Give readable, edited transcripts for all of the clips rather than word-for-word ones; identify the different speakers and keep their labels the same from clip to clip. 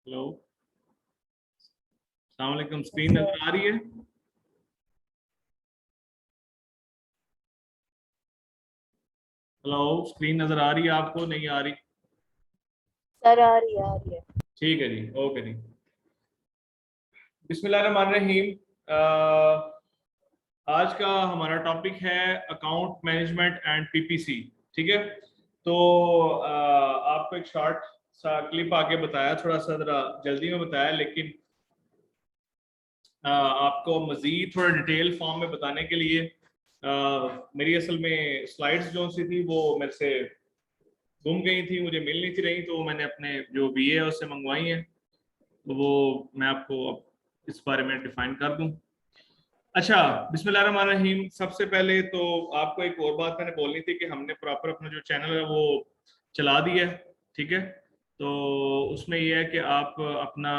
Speaker 1: Hello, अस्सलाम वालेकुम। Screen नजर आ रही है? हेलो, स्क्रीन नजर आ रही है आपको? नहीं आ रही?
Speaker 2: सर आ रही है।
Speaker 1: ठीक है जी, ओके जी। बिस्मिल्लाहिर्रहमानिर्रहीम। आज का हमारा टॉपिक है अकाउंट मैनेजमेंट एंड पीपीसी। ठीक है, तो आपको एक शॉर्ट सा क्लिप आके बताया, थोड़ा सा जरा जल्दी में बताया, लेकिन आपको मजीद थोड़ा डिटेल फॉर्म में बताने के लिए मेरी असल में स्लाइड्स जो सी थी वो मेरे से गुम गई थी, मुझे मिल नहीं थी रही, तो मैंने अपने जो बीए है उससे मंगवाई है, तो वो मैं आपको अब इस बारे में डिफाइन कर दूं। अच्छा, बिस्मिल्लाहिर्रहमानिर्रहीम। सबसे पहले तो आपको एक और बात मैंने बोलनी थी कि हमने प्रॉपर अपना जो चैनल है वो चला दिया है। ठीक है, तो उसमें यह है कि आप अपना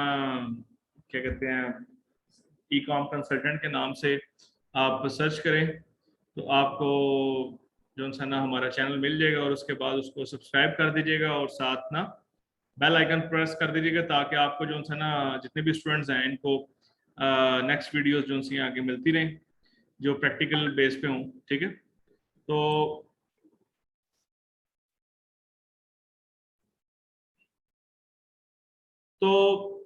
Speaker 1: क्या कहते हैं ई कॉम कंसल्टेंट के नाम से आप सर्च करें तो आपको जो सा ना हमारा चैनल मिल जाएगा, और उसके बाद उसको सब्सक्राइब कर दीजिएगा और साथ ना बेल आइकन प्रेस कर दीजिएगा, ताकि आपको जो सा ना जितने भी स्टूडेंट्स हैं इनको नेक्स्ट वीडियोस जो सी आगे मिलती रहें जो प्रैक्टिकल बेस पे हों। ठीक है, तो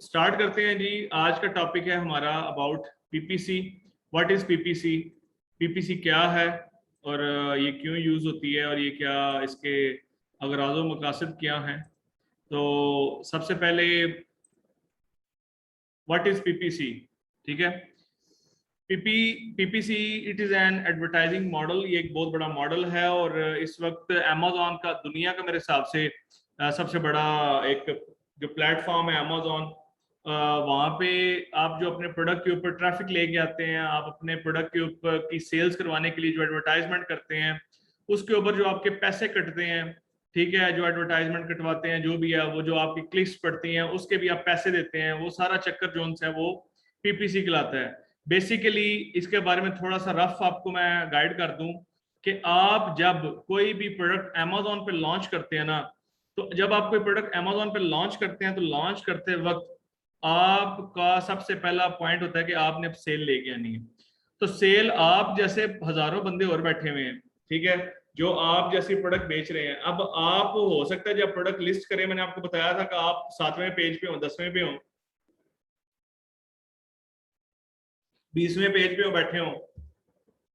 Speaker 1: स्टार्ट करते हैं जी। आज का टॉपिक है हमारा about PPC. What is PPC? PPC क्या है और ये क्यों यूज होती है और ये क्या इसके अगराज़ व मकासद क्या हैं? तो सबसे पहले व्हाट इज पीपीसी? ठीक है, PPC it is an advertising model. ये एक बहुत बड़ा मॉडल है और इस वक्त अमेजोन का दुनिया का मेरे हिसाब से सबसे बड़ा एक जो प्लेटफॉर्म है अमेजोन, वहाँ पे आप जो अपने प्रोडक्ट के ऊपर ट्रैफिक लेके आते हैं, आप अपने प्रोडक्ट के ऊपर की सेल्स करवाने के लिए जो एडवर्टाइजमेंट करते हैं उसके ऊपर जो आपके पैसे कटते हैं, ठीक है, जो एडवर्टाइजमेंट कटवाते हैं जो भी है, वो जो आपकी क्लिक्स पड़ती हैं उसके भी आप पैसे देते हैं, वो सारा चक्कर जो है वो पीपीसी कहलाता है। बेसिकली इसके बारे में थोड़ा सा रफ आपको मैं गाइड कर दूं कि आप जब कोई भी प्रोडक्ट अमेजोन पे लॉन्च करते हैं ना, तो जब आप कोई प्रोडक्ट अमेजोन पे लॉन्च करते हैं तो लॉन्च करते वक्त आपका सबसे पहला पॉइंट होता है कि आपने अब सेल लेके आनी है। तो सेल आप जैसे हजारों बंदे और बैठे हुए हैं, ठीक है, जो आप जैसी प्रोडक्ट बेच रहे हैं। अब आप हो सकता है जब प्रोडक्ट लिस्ट करें, मैंने आपको बताया था कि आप 7वें पेज पे हो, 10वें पे हो, 20वें पेज पे हो, बैठे हो,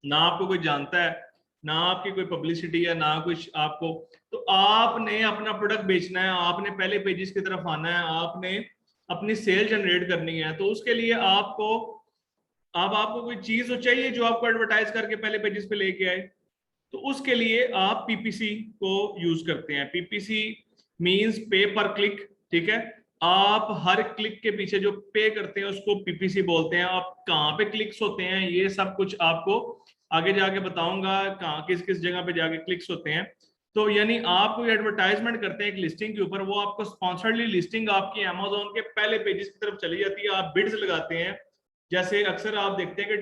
Speaker 1: ना आपको कोई जानता है, ना आपकी कोई पब्लिसिटी है, ना कुछ आपको, तो आपने अपना प्रोडक्ट बेचना है, आपने पहले पेजेस की तरफ आना है, आपने अपनी सेल जनरेट करनी है। तो उसके लिए आपको अब आपको कोई चीज तो चाहिए जो आपको एडवर्टाइज करके पहले पेजेस पे लेके आए, तो उसके लिए आप पीपीसी को यूज करते हैं। पीपीसी मींस पे पर क्लिक। ठीक है, आप हर क्लिक के पीछे जो पे करते हैं उसको पीपीसी बोलते हैं। आप कहाँ पे क्लिक्स होते हैं ये सब कुछ आपको आगे जाके बताऊंगा, कहाँ किस किस जगह पे जाके क्लिक्स होते हैं। तो यानी आप कोई एडवर्टाइजमेंट करते हैं एक लिस्टिंग के ऊपर, वो आपको स्पॉन्सर्डली लिस्टिंग आपकी अमेजोन के पहले पेजेस की तरफ चली जाती है। आप बिड्स लगाते हैं, जैसे अक्सर आप देखते हैं कि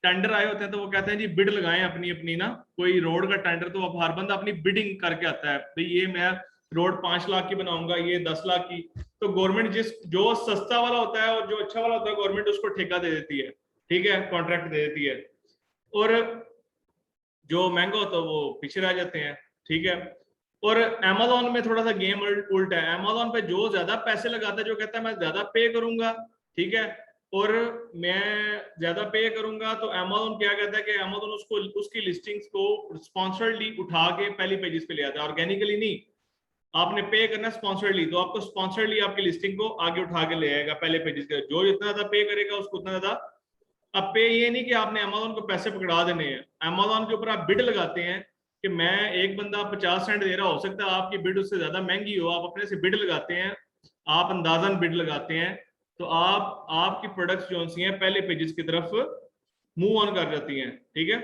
Speaker 1: टेंडर आए होते हैं तो वो कहते हैं जी बिड लगाएं अपनी अपनी ना, कोई रोड का टेंडर, तो अब हर बंदा अपनी बिडिंग करके आता है, भाई ये मैं रोड 5 लाख की बनाऊंगा, ये 10 लाख की। तो गवर्नमेंट जिस जो सस्ता वाला होता है और जो अच्छा वाला होता है गवर्नमेंट उसको ठेका दे देती है, ठीक है, कॉन्ट्रैक्ट दे देती है, और जो महंगा होता है वो पीछे रह जाते हैं। ठीक है, और अमेजोन में थोड़ा सा गेम उल्टा है। अमेजोन पे जो ज्यादा पैसे लगाता है, जो कहता है मैं ज्यादा पे करूंगा, ठीक है, और मैं ज्यादा पे करूंगा, तो अमेजोन क्या कहता है कि अमेजोन उसको उसकी लिस्टिंग्स को स्पॉन्सर्डली उठा के पहली पेजेस पे ले आता है, ऑर्गेनिकली नहीं। आपने पे करना स्पॉन्सर्डली, तो आपको स्पॉन्सर्डली आपकी लिस्टिंग को आगे उठा के ले आएगा पहले पेजेस के। जो जितना ज्यादा पे करेगा उसको उतना ज्यादा। अब पे ये नहीं कि आपने अमेजोन को पैसे पकड़ा देने हैं, अमेजोन के ऊपर आप बिड लगाते हैं कि मैं एक बंदा 50 सेंट दे रहा, हो सकता है आपकी बिड उससे ज्यादा महंगी हो, आप अपने से बिड लगाते हैं, आप अंदाजन बिड लगाते हैं, तो आप आपकी प्रोडक्ट्स जो सी हैं पहले पेजेस की तरफ मूव ऑन कर जाती हैं। ठीक है,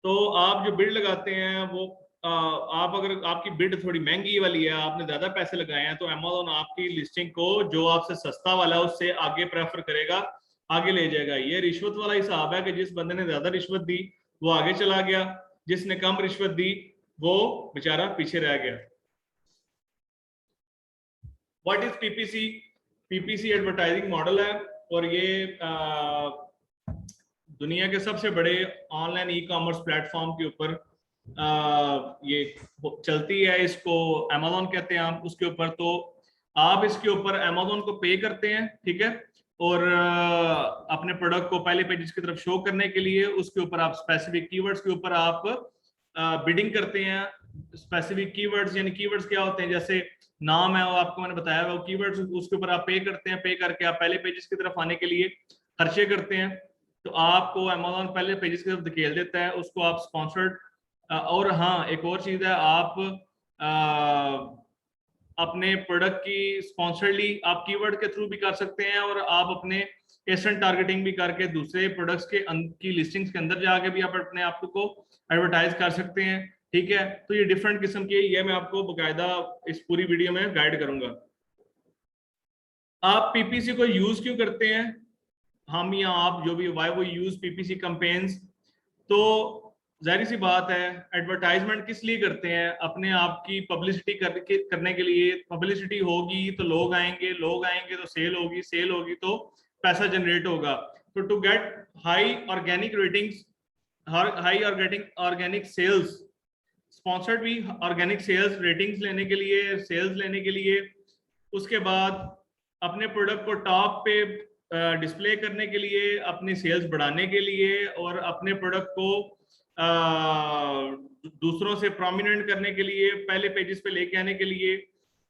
Speaker 1: तो आप जो बिड लगाते हैं वो आप अगर आपकी बिड थोड़ी महंगी वाली है, आपने ज्यादा पैसे लगाए हैं, तो अमेजोन आपकी लिस्टिंग को जो आपसे सस्ता वाला है उससे आगे प्रेफर करेगा, आगे ले जाएगा। ये रिश्वत वाला हिसाब है कि जिस बंदे ने ज्यादा रिश्वत दी वो आगे चला गया, जिसने कम रिश्वत दी वो बेचारा पीछे रह गया। What is PPC? PPC advertising model है और ये दुनिया के सबसे बड़े ऑनलाइन ई कॉमर्स प्लेटफॉर्म के ऊपर ये चलती है। इसको अमेजोन कहते हैं आप उसके ऊपर। तो आप इसके ऊपर अमेजोन को पे करते हैं, ठीक है, और अपने प्रोडक्ट को पहले पेजेस की तरफ शो करने के लिए उसके ऊपर आप स्पेसिफिक कीवर्ड्स के ऊपर आप बिडिंग करते हैं। स्पेसिफिक कीवर्ड्स यानी कीवर्ड्स क्या होते हैं, जैसे नाम है वो आपको मैंने बताया वो कीवर्ड्स, उसके ऊपर आप पे करते हैं। पे करके आप पहले पेजेस की तरफ आने के लिए खर्चे करते हैं। तो आपको अमेजोन पहले पेजेस की तरफ धकेल देता है, उसको आप स्पॉन्सर्ड। और हाँ, एक और चीज है, आप अपने प्रोडक्ट की स्पॉन्सर्डली आप कीवर्ड के थ्रू भी कर सकते हैं और आप अपने एसेंट टारगेटिंग भी करके दूसरे प्रोडक्ट्स के की लिस्टिंग्स के अंदर जाके भी आप अपने आप को एडवर्टाइज कर सकते हैं, ठीक है। तो ये डिफरेंट किस्म की, ये मैं आपको बकायदा इस पूरी वीडियो में गाइड करूंगा। आप पीपीसी को यूज क्यों करते हैं, हम या आप जो भी, वाई वो यूज पीपीसी कैंपेन्स? तो जाहिर सी बात है, एडवर्टाइजमेंट किस लिए करते हैं? अपने आप की पब्लिसिटी करने के लिए। पब्लिसिटी होगी तो लोग आएंगे, लोग आएंगे तो सेल होगी, सेल होगी तो पैसा जनरेट होगा। तो to get high organic ratings, high organic sales, sponsored भी ऑर्गेनिक सेल्स रेटिंग्स लेने के लिए, सेल्स लेने के लिए, उसके बाद अपने प्रोडक्ट को टॉप पे डिस्प्ले करने के लिए, अपनी सेल्स बढ़ाने के लिए और अपने प्रोडक्ट को दूसरों से प्रोमिनेंट करने के लिए, पहले पेजेस पे लेके आने के लिए,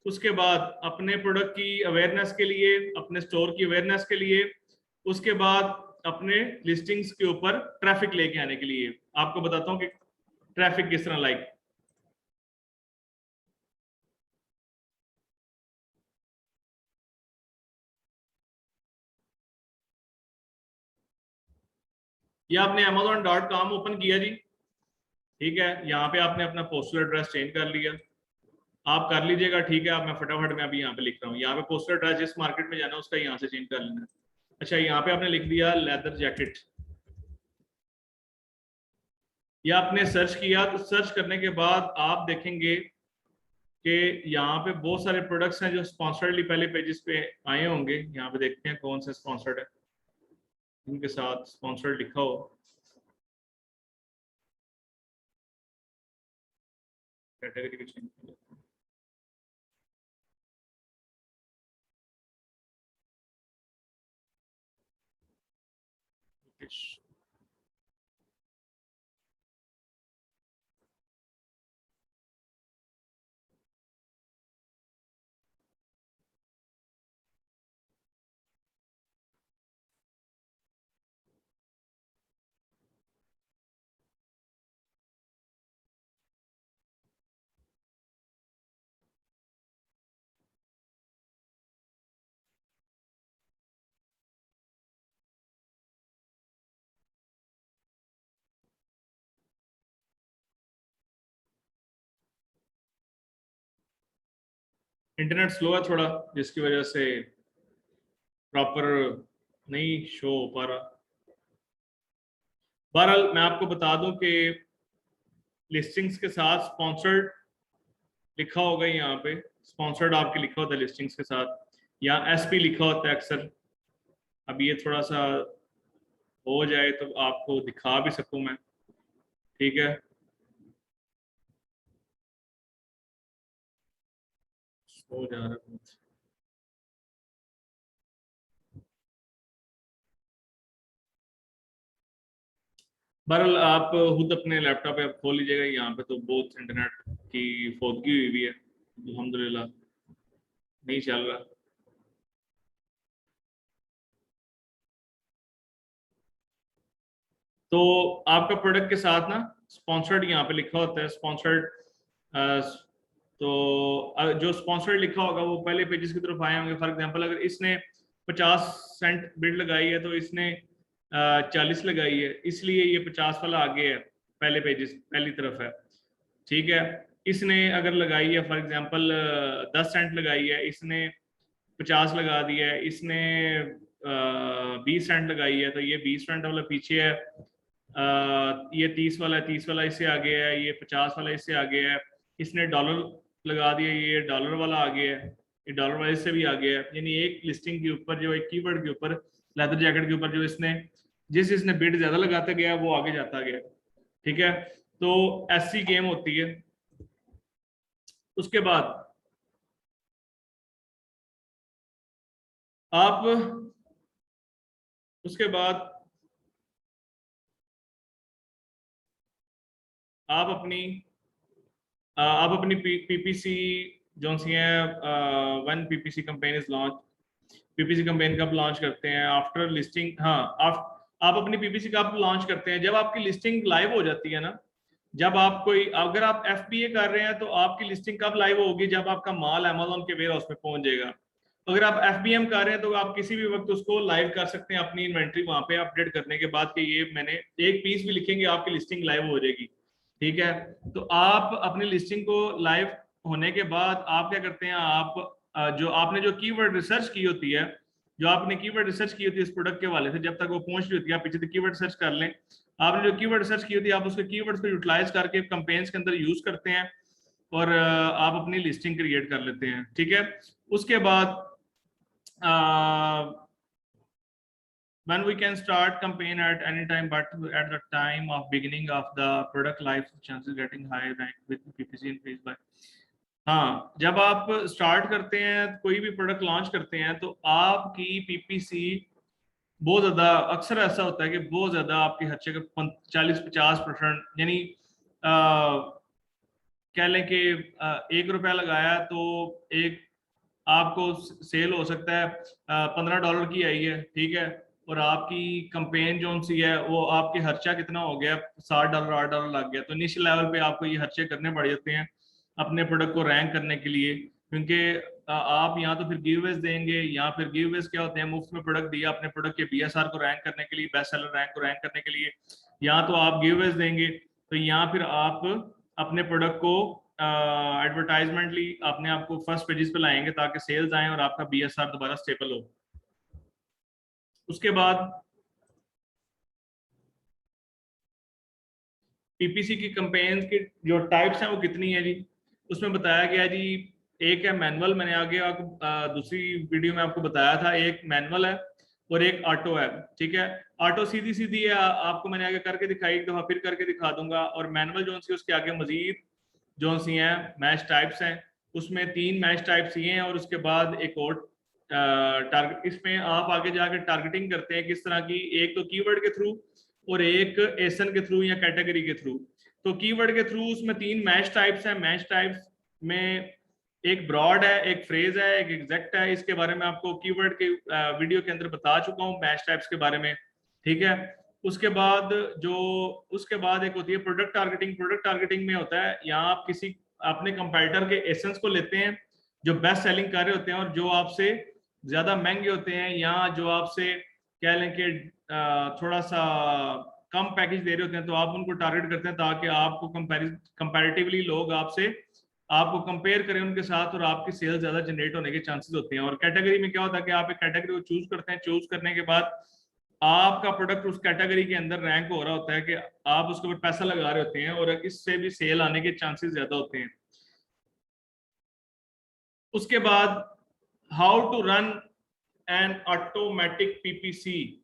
Speaker 1: उसके बाद अपने प्रोडक्ट की अवेयरनेस के लिए, अपने स्टोर की अवेयरनेस के लिए, उसके बाद अपने लिस्टिंग्स के ऊपर ट्रैफिक लेके आने के लिए। आपको बताता हूँ कि ट्रैफिक किस तरह लाइक। ये आपने amazon.com ओपन किया जी, ठीक है। यहाँ पे आपने अपना पोस्टल एड्रेस चेंज कर लिया, आप कर लीजिएगा, ठीक है। आप मैं फटाफट मैं अभी यहाँ पे लिख रहा हूँ, यहाँ पे पोस्टल एड्रेस जिस मार्केट में जाना है उसका यहाँ से चेंज कर लेना है। अच्छा, यहाँ पे आपने लिख दिया लेदर जैकेट, या आपने सर्च किया। तो सर्च करने के बाद आप देखेंगे कि यहाँ पे बहुत सारे प्रोडक्ट्स हैं जो स्पॉन्सर्डली पहले पेजेस पे आए होंगे। यहाँ पे देखते हैं कौन से स्पॉन्सर्ड है, उनके साथ स्पॉन्सर्ड लिखा हो। कैटेगरी के चेंज, इंटरनेट स्लो है थोड़ा, जिसकी वजह से प्रॉपर नहीं शो हो पा रहा। बहरहाल मैं आपको बता दूं कि लिस्टिंग्स के साथ स्पॉन्सर्ड लिखा होगा, यहाँ पे स्पॉन्सर्ड आपके लिखा होता है लिस्टिंग्स के साथ, या एसपी लिखा होता है अक्सर। अब ये थोड़ा सा हो जाए तो आपको दिखा भी सकूं मैं, ठीक है। हो जा रहा है। बहरहाल आप खुद अपने लैपटॉप पे आप खोल लीजिएगा, यहाँ पे तो बहुत इंटरनेट की फोदगी हुई है, अल्हम्दुलिल्लाह नहीं चल रहा। तो आपका प्रोडक्ट के साथ ना स्पॉन्सर्ड यहाँ पे लिखा होता है, स्पॉन्सर्ड। तो जो स्पॉन्सर्ड लिखा होगा वो पहले पेजेस की तरफ आए होंगे। फॉर एग्जांपल अगर इसने 50 सेंट बिड लगाई है तो इसने 40 लगाई है, इसलिए ये 50 वाला आगे है, पहले पेजेस पहली तरफ है, ठीक है। इसने अगर लगाई है फॉर एग्जांपल 10 सेंट लगाई है, इसने 50 लगा दिया है, इसने 20 सेंट लगाई है तो ये 20 सेंट वाला पीछे है, ये 30 वाला है, 30 वाला इससे आगे है, ये 50 वाला इससे आगे है, इसने डॉलर लगा दिया, ये डॉलर वाला आगे है, ये डॉलर वाइज से भी आ गया है, यानी एक लिस्टिंग के ऊपर जो एक कीवर्ड के ऊपर लेदर जैकेट के ऊपर जो जिसने बिड ज्यादा लगाता गया वो आगे जाता गया। ठीक है, तो ऐसी गेम होती है। उसके बाद आप उसके बाद आप अपनी पीपीसी जो सी है, one PPC campaign is launch. PPC campaign कब लॉन्च करते हैं? After listing. हाँ, आप अपनी पीपीसी कब लॉन्च करते हैं? जब आपकी लिस्टिंग लाइव हो जाती है ना। जब आप कोई, अगर आप एफबीए कर रहे हैं तो आपकी लिस्टिंग कब लाइव होगी? जब आपका माल अमेजोन के वेयर हाउस में पहुंच जाएगा। अगर आप एफबीएम कर रहे हैं तो आप किसी भी वक्त उसको लाइव कर सकते हैं, अपनी इन्वेंट्री वहां पे अपडेट करने के बाद कि ये मैंने एक पीस भी लिखेंगे आपकी लिस्टिंग लाइव हो जाएगी। ठीक है, तो आप अपनी लिस्टिंग को लाइव होने के बाद आप क्या करते हैं? आप जो आपने जो कीवर्ड रिसर्च की होती है, जो आपने कीवर्ड रिसर्च की होती है इस प्रोडक्ट के वाले से, जब तक वो पहुंच रही होती है आप पीछे से कीवर्ड सर्च कर लें। आपने जो कीवर्ड सर्च की होती है आप उसके कीवर्ड्स को यूटिलाइज करके कैंपेन्स के अंदर यूज करते हैं और आप अपनी लिस्टिंग क्रिएट कर लेते हैं। ठीक है, उसके बाद when we can start campaign at any time, but at the time of beginning of the product life chances getting high rank with PPC increase by। हाँ, जब आप स्टार्ट करते हैं कोई भी प्रोडक्ट लॉन्च करते हैं तो आपकी पीपीसी बहुत ज्यादा, अक्सर ऐसा होता है कि बहुत ज्यादा आपके खर्चे का 40-50%, यानी कह लें कि 1 रुपया लगाया तो एक आपको सेल हो सकता है $15 की आई है। ठीक है, और आपकी कंपेन जो सी है वो आपके खर्चा कितना हो गया? $60 $8 लग गया। तो इनिशियल लेवल पे आपको ये खर्चे करने पड़ जाते हैं अपने प्रोडक्ट को रैंक करने के लिए, क्योंकि आप यहाँ तो फिर गिवअवेज देंगे, या फिर गिवअवेज क्या होते हैं? मुफ्त में प्रोडक्ट दिया अपने प्रोडक्ट के बीएसआर को रैंक करने के लिए, बेस्ट सेलर रैंक को रैंक करने के लिए, यहाँ तो आप गिवअवेज देंगे। तो यहाँ फिर आप अपने प्रोडक्ट को एडवर्टाइजमेंटली अपने आप को फर्स्ट पेजेस पे लाएंगे ताकि सेल्स आए और आपका बीएसआर दोबारा स्टेबल हो। उसके बाद पीपीसी की कैंपेन्स की जो टाइप्स हैं वो कितनी है जी? उसमें बताया गया जी, एक है मैनुअल, मैंने आगे आपको दूसरी वीडियो में आपको बताया था, एक मैनुअल है और एक ऑटो है। ठीक है, ऑटो सीधी सीधी है, आपको मैंने आगे करके दिखाई, एक दफा फिर करके दिखा दूंगा। और मैनुअल जो सी उसके आगे मजीद जो सी हैं मैच टाइप्स हैं, उसमें 3 मैच टाइप्स ये हैं और उसके बाद एक और टारगेट। इसमें आप आगे जाकर टारगेटिंग करते हैं किस तरह की, एक तो कीवर्ड के थ्रू और एक एसन के थ्रू या कैटेगरी के थ्रू। तो कीवर्ड के थ्रू उसमें 3 मैच टाइप्स हैं। मैच टाइप्स में एक ब्रॉड है, एक फ्रेज है, एक एग्जैक्ट है। इसके बारे में आपको कीवर्ड के वीडियो के अंदर बता चुका हूँ मैच टाइप्स के बारे में। ठीक है, उसके बाद एक होती है प्रोडक्ट टारगेटिंग। प्रोडक्ट टारगेटिंग में होता है यहाँ आप किसी अपने कंपैरेटर के एसेंस को लेते हैं जो बेस्ट सेलिंग कर रहे होते हैं और जो आपसे ज्यादा महंगे होते हैं, या जो आपसे कह लें कि थोड़ा सा कम पैकेज दे रहे होते हैं, तो आप उनको टारगेट करते हैं ताकि आपको कंपैरेटिवली लोग आपको कंपेयर करें उनके साथ और आपकी सेल्स ज्यादा जनरेट होने के चांसेस होते हैं। और कैटेगरी में क्या होता है कि आप एक कैटेगरी को चूज करते हैं, चूज करने के बाद आपका प्रोडक्ट उस कैटेगरी के अंदर रैंक हो रहा होता है कि आप उसके ऊपर पैसा लगा रहे होते हैं और इससे भी सेल आने के चांसेस ज्यादा होते हैं। उसके बाद how to run an automatic PPC.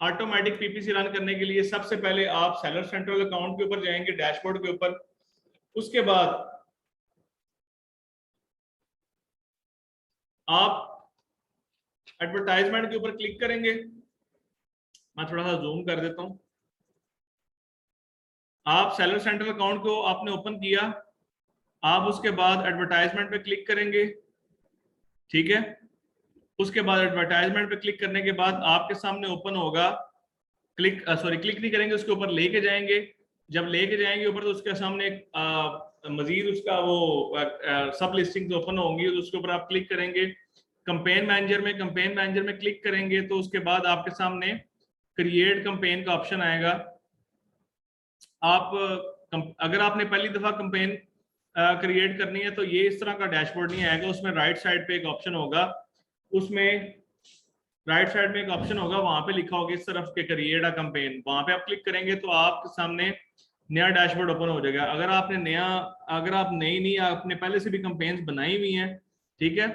Speaker 1: Automatic PPC run करने के लिए सबसे पहले आप सेलर सेंट्रल अकाउंट के ऊपर जाएंगे, डैशबोर्ड के ऊपर। उसके बाद आप एडवर्टाइजमेंट के ऊपर क्लिक करेंगे। मैं थोड़ा सा जूम कर देता हूं। आप सेलर सेंट्रल अकाउंट को आपने ओपन किया, आप उसके बाद एडवर्टाइजमेंट पे क्लिक करेंगे। ठीक है, उसके बाद एडवर्टाइजमेंट पे क्लिक करने के बाद आपके सामने ओपन होगा, क्लिक नहीं करेंगे, उसके ऊपर लेके जाएंगे। जब लेके जाएंगे ऊपर तो उसके सामने मजीद उसका वो सब लिस्टिंग्स ओपन होंगी, तो उसके ऊपर आप क्लिक करेंगे। कंपेन मैनेजर में क्लिक करेंगे तो उसके बाद आपके सामने क्रिएट कंपेन का ऑप्शन आएगा। आप अगर आपने पहली दफा कंपेन क्रिएट करनी है तो ये इस तरह का डैशबोर्ड नहीं आएगा। उसमें राइट साइड पे एक ऑप्शन होगा, वहां पे लिखा होगा इस तरफ के क्रिएट अ कंपेन, वहां पे आप क्लिक करेंगे तो आपके सामने नया डैशबोर्ड ओपन हो जाएगा। अगर आप नई आपने पहले से भी कंपेन्स बनाई हुई हैं, ठीक है,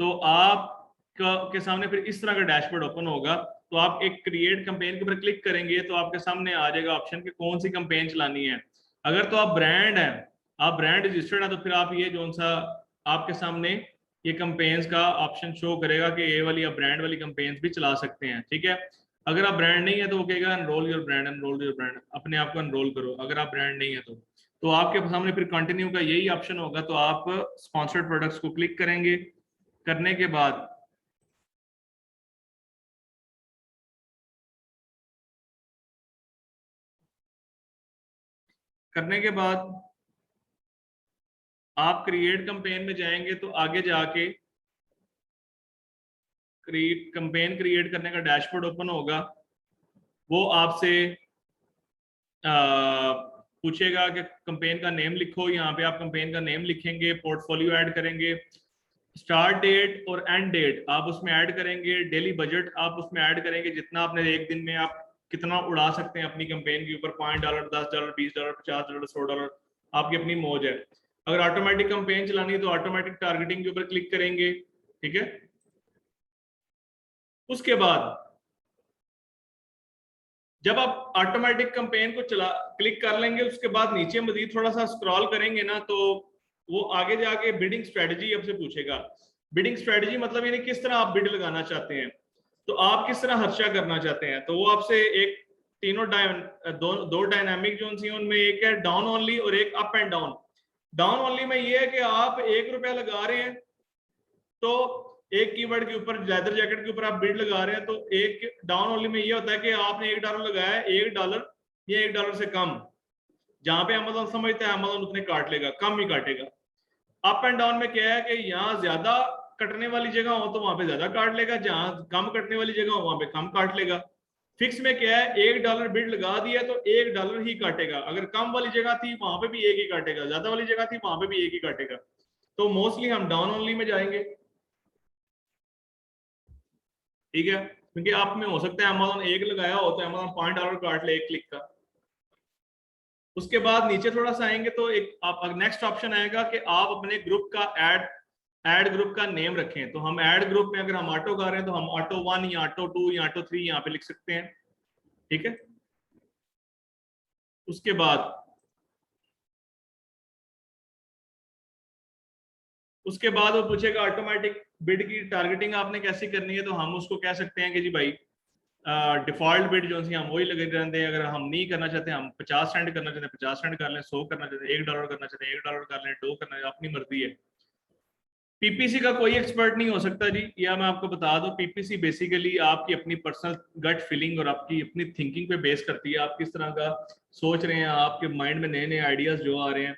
Speaker 1: तो आप के सामने फिर इस तरह का डैशबोर्ड ओपन होगा। तो आप एक क्रिएट कैंपेन के ऊपर क्लिक करेंगे तो आपके सामने आ जाएगा ऑप्शन कि कौन सी कैंपेन चलानी है। अगर तो आप ब्रांड है, आप ब्रांड रजिस्टर्ड है, तो फिर आप ये जो सा आपके सामने ये कैंपेन्स का ऑप्शन शो करेगा कि ये वाली आप ब्रांड वाली कैंपेन्स भी चला सकते हैं, ठीक है। अगर आप ब्रांड नहीं है तो वो कहेगा enrol your brand, enrol your brand, अपने आप को एनरोल करो अगर आप ब्रांड नहीं है तो आपके सामने फिर कंटिन्यू का यही ऑप्शन होगा। तो आप स्पॉन्सर्ड प्रोडक्ट्स को क्लिक करेंगे, करने के बाद आप क्रिएट कैंपेन में जाएंगे तो आगे जाके कैंपेन क्रिएट करने का डैशबोर्ड ओपन होगा। वो आपसे पूछेगा कि कैंपेन का नेम लिखो। यहाँ पे आप कैंपेन का नेम लिखेंगे, पोर्टफोलियो ऐड करेंगे, स्टार्ट डेट और एंड डेट आप उसमें ऐड करेंगे, डेली बजट आप उसमें ऐड करेंगे, जितना आपने एक दिन में आप कितना उड़ा सकते हैं अपनी कैंपेन के ऊपर, $5, $10, $20, $50, $100, आपकी अपनी मौज है। अगर ऑटोमेटिक कैंपेन चलानी है तो ऑटोमेटिक टारगेटिंग के ऊपर क्लिक करेंगे, ठीक है। उसके बाद जब आप ऑटोमेटिक कैंपेन को चला क्लिक कर लेंगे, उसके बाद नीचे मजीद थोड़ा सा स्क्रॉल करेंगे ना तो वो आगे जाके बिडिंग स्ट्रेटजी आपसे पूछेगा। बिडिंग स्ट्रेटजी मतलब यानी किस तरह आप बिड लगाना चाहते हैं, तो आप किस तरह खर्चा करना चाहते हैं। तो वो आपसे एक तीनों दो डायनामिक जोन सी उनमें एक है डाउन ओनली और एक up and down. Down only में ये है कि आप ₹1 लगा रहे हैं तो एक कीवर्ड के ऊपर, लेदर जैकेट के ऊपर आप बिड लगा रहे हैं, तो एक डाउन ओनली में ये होता है कि आपने $1 लगाया है, $1 या $1 से कम, जहां पे अमेज़न समझता है अमेज़न उतने काट लेगा, कम ही काटेगा। अप एंड डाउन में क्या है कि यहाँ ज्यादा कटने वाली जगह हो तो वहां पे ज्यादा काट लेगा, जहां कम कटने वाली जगह हो वहां पे कम काट लेगा। फिक्स में क्या है, $1 बिड लगा दिया तो $1 ही काटेगा। अगर कम वाली जगह थी वहां पे भी एक ही काटेगा, ज्यादा वाली जगह थी वहां पे भी एक ही काटेगा। तो मोस्टली हम डाउन ओनली में जाएंगे, ठीक है, क्योंकि आप में हो सकता है अमेज़न 1 लगाया हो तो अमेज़न $5 काट ले एक क्लिक का। उसके बाद नीचे थोड़ा सा आएंगे तो एक आप नेक्स्ट ऑप्शन आएगा कि आप अपने ग्रुप का ऐड ग्रुप का नेम रखें। तो हम ऐड ग्रुप में अगर हम ऑटो कर रहे हैं तो हम ऑटो 1 या ऑटो 2 या ऑटो 3 यहाँ पे लिख सकते हैं, ठीक है। उसके बाद वो पूछेगा ऑटोमेटिक बिड की टारगेटिंग आपने कैसी करनी है, तो हम उसको कह सकते हैं कि जी भाई डिफॉल्ट बिड जो सी हम वही लगे रहते हैं। अगर हम नहीं करना चाहते, हम 50 सेंड करना चाहते हैं 50 सेंड कर लें, 100 करना चाहते हैं $1 करना चाहते हैं $1 कर लें, 2 करना, अपनी मर्जी है। पीपीसी का कोई एक्सपर्ट नहीं हो सकता जी, या मैं आपको बता दूं, पीपीसी बेसिकली आपकी अपनी पर्सनल गट फीलिंग और आपकी अपनी थिंकिंग पे बेस करती है। आप किस तरह का सोच रहे हैं, आपके माइंड में नए नए आइडियाज जो आ रहे हैं।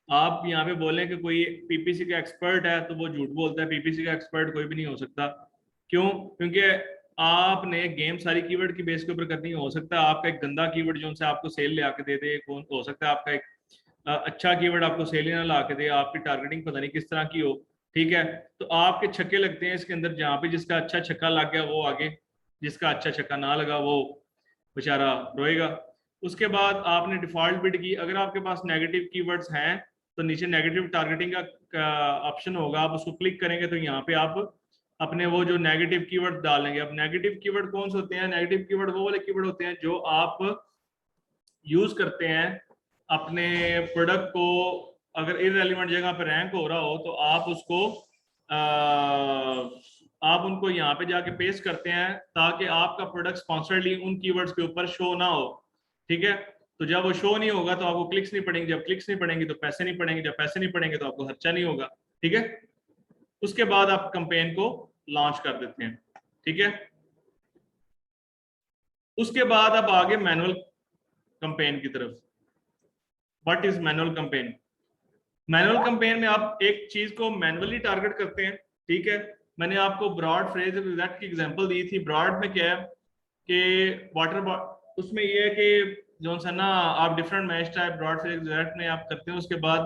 Speaker 1: आप यहाँ पे बोलें कि कोई पीपीसी का एक्सपर्ट है तो वो झूठ बोलता है। पीपीसी का एक्सपर्ट कोई भी नहीं हो सकता। क्यों? क्योंकि आपने गेम सारी कीवर्ड की बेस के ऊपर करनी हो सकता है आपका एक गंदा कीवर्ड जो उनसे आपको सेल ले आके दे दे, हो सकता है आपका एक अच्छा कीवर्ड आपको सेल ही ना ला के दे, आपकी टारगेटिंग पता नहीं किस तरह की हो, ठीक है। तो आपके छक्के लगते हैं इसके अंदर, जहाँ पे जिसका अच्छा छक्का लग गया वो आगे, जिसका अच्छा छक्का ना लगा वो बेचारा रोएगा। उसके बाद आपने डिफॉल्ट बिड की। अगर आपके पास नेगेटिव कीवर्ड्स हैं तो नीचे नेगेटिव टारगेटिंग का ऑप्शन होगा, आप उसको क्लिक करेंगे तो यहाँ पे आप अपने वो जो नेगेटिव कीवर्ड डालेंगे। अब नेगेटिव कीवर्ड कौन से होते हैं? नेगेटिव कीवर्ड वो वाले कीवर्ड होते हैं जो आप यूज करते हैं अपने प्रोडक्ट को, अगर इररेलेवेंट जगह पर रैंक हो रहा हो तो आप उसको आप उनको यहाँ पे जाके पेस्ट करते हैं ताकि आपका प्रोडक्ट स्पॉन्सर्डली उन कीवर्ड्स के ऊपर शो ना हो, ठीक है। तो जब वो शो नहीं होगा तो आपको क्लिक्स नहीं पड़ेंगे, जब क्लिक्स नहीं पड़ेंगे तो पैसे नहीं पड़ेंगे, जब पैसे नहीं पड़ेंगे तो आपको खर्चा नहीं होगा, ठीक है। उसके बाद आप कैंपेन को लॉन्च कर देते हैं, ठीक है। उसके बाद अब आगे मैनुअल कैंपेन की तरफ। What is manual campaign? Manual campaign में आप एक चीज को मैनुअली टारगेट करते हैं, ठीक है। मैंने आपको ब्रॉड फ्रेज एग्जैक्ट की एग्जांपल दी थी। ब्रॉड में क्या है कि वाटर, उसमें ये है कि जो सा ना आप different match type broad phrase exact में आप करते हैं। उसके बाद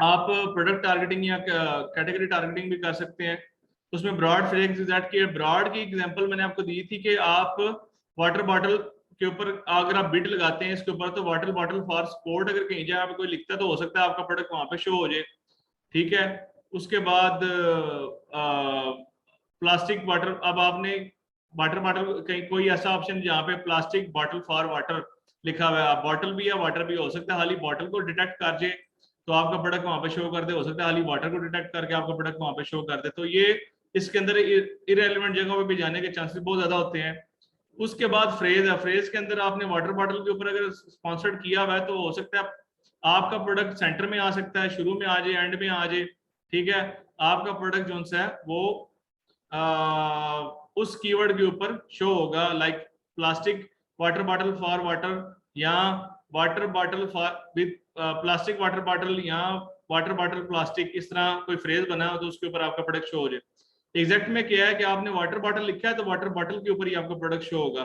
Speaker 1: आप प्रोडक्ट टारगेटिंग या कैटेगरी टारगेटिंग भी कर सकते हैं। उसमें ब्रॉड फ्रेज एग्जैक्ट की, ब्रॉड की एग्जांपल मैंने आपको दी थी कि आप वाटर बॉटल के ऊपर अगर आप बिड लगाते हैं इसके ऊपर, तो वाटर बॉटल फॉर स्पोर्ट अगर कहीं जाए कोई लिखता है तो हो सकता है आपका प्रोडक्ट वहां पे शो हो जाए, ठीक है। उसके बाद प्लास्टिक वाटर, अब आपने वाटर बॉटल कहीं कोई ऐसा ऑप्शन जहाँ पे प्लास्टिक बॉटल फॉर वाटर लिखा हुआ है, बॉटल भी या वाटर भी हो सकता है, खाली बॉटल को डिटेक्ट कर जे तो आपका प्रोडक्ट वहां पे शो कर दे, हो सकता है खाली वाटर को डिटेक्ट करके आपका प्रोडक्ट वहां पे शो कर दे। तो ये इसके अंदर इरेलीवेंट जगहों पे भी जाने के चांसेस बहुत ज्यादा होते हैं। उसके बाद फ्रेज है, फ्रेज के अंदर आपने वाटर बॉटल के ऊपर अगर स्पॉन्सर्ड किया हुआ है तो हो सकता है आपका प्रोडक्ट सेंटर में आ सकता है, शुरू में आ जाए, एंड में आ जाए, ठीक है। आपका प्रोडक्ट जो है वो उस कीवर्ड के ऊपर शो होगा, like plastic water bottle for water, या water bottle for with plastic water bottle, या वाटर बॉटल प्लास्टिक, इस तरह कोई फ्रेज बना हो तो उसके ऊपर आपका प्रोडक्ट शो हो जाए। एग्जैक्ट में क्या है कि आपने वाटर बॉटल लिखा है तो वाटर बॉटल के ऊपर ही आपका प्रोडक्ट शो होगा।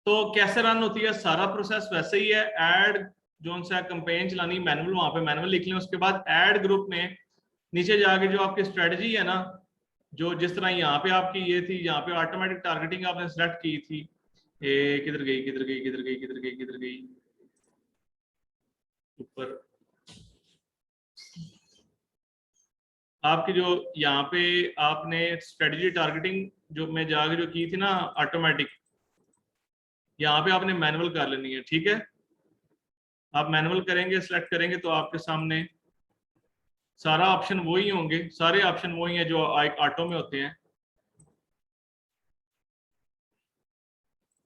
Speaker 1: तो कैसे रन होती है सारा प्रोसेस वैसे ही है। ऐड जो सा कैंपेन चलानी मैनुअल, वहां पे मैनुअल लिख लें। उसके बाद ऐड ग्रुप में नीचे जाके जो आपकी स्ट्रेटजी है ना, जो जिस तरह यहाँ पे आपकी ये थी, यहाँ पे ऑटोमेटिक टारगेटिंग आपने सेलेक्ट की थी, ये किधर गई किधर गई किधर गई किधर गई किधर गई, ऊपर आपकी जो यहाँ पे आपने स्ट्रेटजी टारगेटिंग जो मैं जाके जो की थी ना ऑटोमेटिक, यहाँ पे आपने मैनुअल कर लेनी है, ठीक है। आप मैनुअल करेंगे, सिलेक्ट करेंगे तो आपके सामने सारा ऑप्शन वही होंगे, सारे ऑप्शन वही हैं जो ऑटो में होते हैं।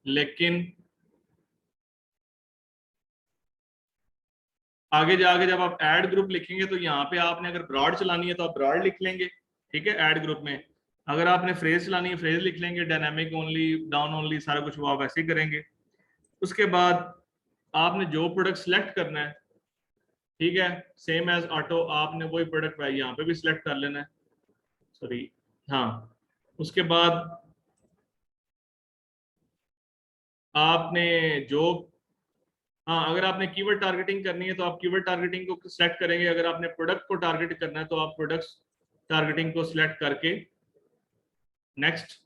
Speaker 1: लेकिन आगे जाके जब आप ऐड ग्रुप लिखेंगे तो यहाँ पे आपने अगर ब्रॉड चलानी है तो आप ब्रॉड लिख लेंगे, ठीक है, ऐड ग्रुप में। अगर आपने फ्रेज चलानी है फ्रेज लिख लेंगे, डायनामिक ओनली, डाउन ओनली, सारा कुछ वो आप ऐसे ही करेंगे। उसके बाद आपने जो प्रोडक्ट सिलेक्ट करना है, ठीक है, सेम एज ऑटो, आपने वही प्रोडक्ट यहाँ पे भी सिलेक्ट कर लेना है, सॉरी, हाँ। उसके बाद आपने जो, हाँ, अगर आपने कीवर्ड टारगेटिंग करनी है तो आप कीवर्ड टारगेटिंग को सिलेक्ट करेंगे। अगर आपने प्रोडक्ट को टारगेट करना है तो आप प्रोडक्ट टारगेटिंग को सिलेक्ट करके नेक्स्ट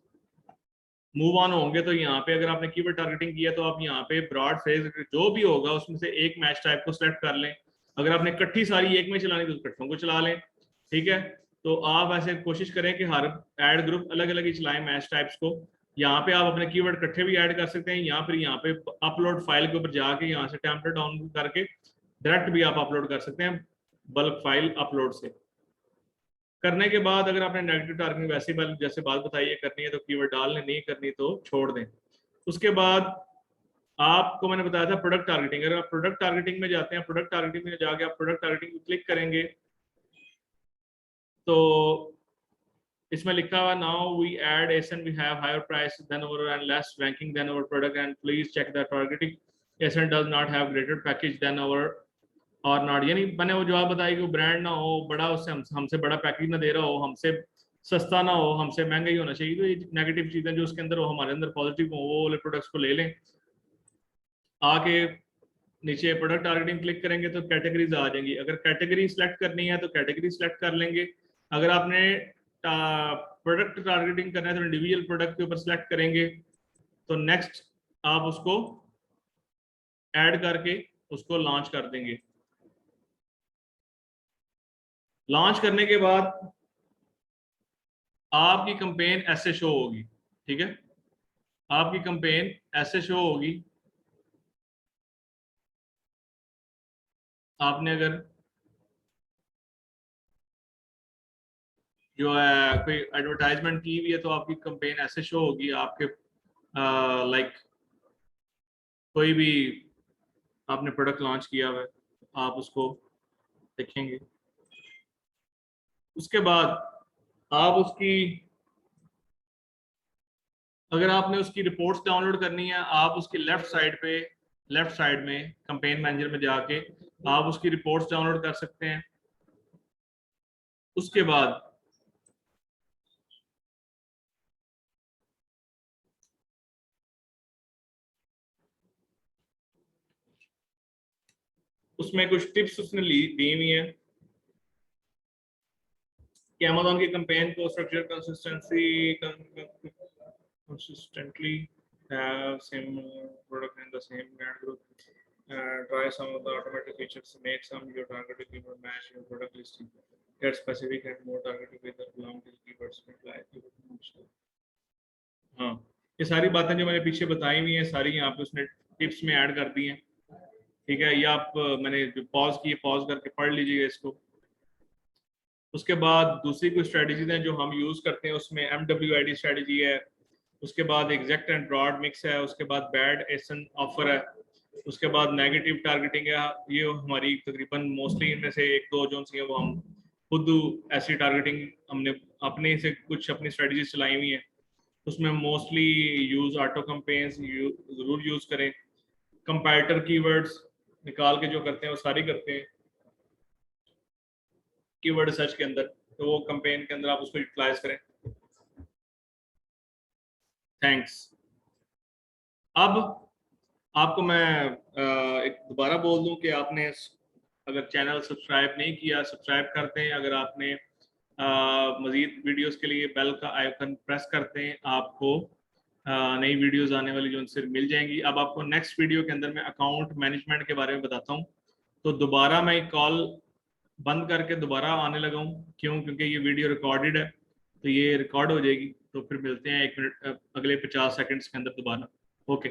Speaker 1: मूव ऑन होंगे। तो यहाँ पे अगर आपने कीवर्ड टारगेटिंग किया तो आप यहाँ पे ब्रॉड फ्रेज जो भी होगा उसमें से एक मैच टाइप को सिलेक्ट कर लें। अगर आपने इकट्ठी सारी एक में चलानी तो इकट्ठों को चला लें, ठीक है। तो आप ऐसे कोशिश करें कि हर एड ग्रुप अलग अलग ही चलाएं मैच टाइप्स को। यहाँ पे आप अपने कीवर्ड इकट्ठे भी ऐड कर सकते हैं, या फिर यहाँ पे अपलोड फाइल के ऊपर जाके यहाँ से टेम्पलेट डाउन करके डायरेक्ट भी आप अपलोड कर सकते हैं बल्क फाइल अपलोड से। करने के बाद अगर आपने नेगेटिव टारगेटिंग वैसे जैसे बात बताई है करनी है तो कीवर्ड डाल लें, नहीं करनी तो छोड़ दें। उसके बाद आपको मैंने बताया था प्रोडक्ट टारगेटिंग। अगर आप प्रोडक्ट टारगेटिंग में जाते हैं, प्रोडक्ट टारगेटिंग में जाके आप प्रोडक्ट टारगेटिंग क्लिक करेंगे तो इसमें लिखा हुआ now we add ASIN we have higher price than our and less ranking than our product and please check the targeting ASIN does not have greater package than our और not, यानी मैंने वो जवाब बताया कि वो ब्रांड ना हो बड़ा, उससे हमसे बड़ा पैकेज ना दे रहा हो, हमसे सस्ता ना हो, हमसे महंगा ही होना चाहिए। तो ये नेगेटिव चीजें जो उसके अंदर हो हमारे अंदर पॉजिटिव हो, वो वाले प्रोडक्ट्स को ले लें। आके नीचे प्रोडक्ट टारगेटिंग क्लिक करेंगे तो कैटेगरीज आ जाएंगी। अगर कैटेगरी सिलेक्ट करनी है तो कैटेगरी सिलेक्ट कर लेंगे। अगर आपने प्रोडक्ट टारगेटिंग करना है तो इंडिविजुअल प्रोडक्ट के ऊपर सिलेक्ट करेंगे। तो नेक्स्ट आप उसको ऐड करके उसको लॉन्च कर देंगे। लॉन्च करने के बाद आपकी कंपेन ऐसे शो होगी, ठीक है, आपकी कंपेन ऐसे शो होगी। आपने अगर जो है कोई एडवर्टाइजमेंट की हुई है तो आपकी कंपेन ऐसे शो होगी आपके, लाइक कोई भी आपने प्रोडक्ट लॉन्च किया हुआ है आप उसको देखेंगे। उसके बाद आप उसकी, अगर आपने उसकी रिपोर्ट्स डाउनलोड करनी है आप उसकी लेफ्ट साइड में कंपेन मैनेजर में जाके आप उसकी रिपोर्ट्स डाउनलोड कर सकते हैं। उसके बाद उसमें कुछ टिप्स उसने दी हुई है कि अमेज़न की कैंपेन को structure consistently have same product in the same brand group, try some of the automatic features, make some your targeted keyword match your product listing, get specific and more targeted with the belong to keywords में apply to। हाँ, ये सारी बातें जो मैंने पीछे बताई हुई हैं सारी यहाँ पे उसने टिप्स में ऐड कर दी हैं, ठीक है। ये आप मैंने जो पॉज की पॉज करके पढ़ लीजिएगा इसको। उसके बाद दूसरी कोई स्ट्रेटजीज हैं जो हम यूज करते हैं, उसमें MWID स्ट्रेटजी है, उसके बाद एग्जैक्ट एंड ब्रॉड मिक्स है, उसके बाद बैड एसन ऑफर है, उसके बाद नेगेटिव टारगेटिंग है। ये हमारी तकरीबन मोस्टली इनमें से एक दो जो सी है वो हम खुद ऐसी टारगेटिंग हमने अपने से कुछ अपनी स्ट्रेटजीज चलाई हुई हैं। उसमें मोस्टली यूज ऑटो कैंपेन्स जरूर यूज करें। कंपैरेटर कीवर्ड्स निकाल के जो करते हैं वो सारी करते हैं कीवर्ड सर्च के अंदर, तो वो कैंपेन के अंदर आप उसको यूटिलाइज करें। थैंक्स। अब आपको मैं एक दोबारा बोल दूं कि आपने अगर चैनल सब्सक्राइब नहीं किया सब्सक्राइब करते हैं। अगर आपने मज़ीद वीडियोस के लिए बेल का आइकन प्रेस करते हैं, आपको नई वीडियोस आने वाली जो उनसे मिल जाएंगी। अब आपको नेक्स्ट वीडियो के अंदर मैं अकाउंट मैनेजमेंट के बारे में बताता हूँ। तो दोबारा मैं कॉल बंद करके दोबारा आने लगा हूँ, क्यों? क्योंकि ये वीडियो रिकॉर्डेड है, तो ये रिकॉर्ड हो जाएगी। तो फिर मिलते हैं 1 मिनट अगले 50 सेकंड्स के अंदर दोबारा। ओके।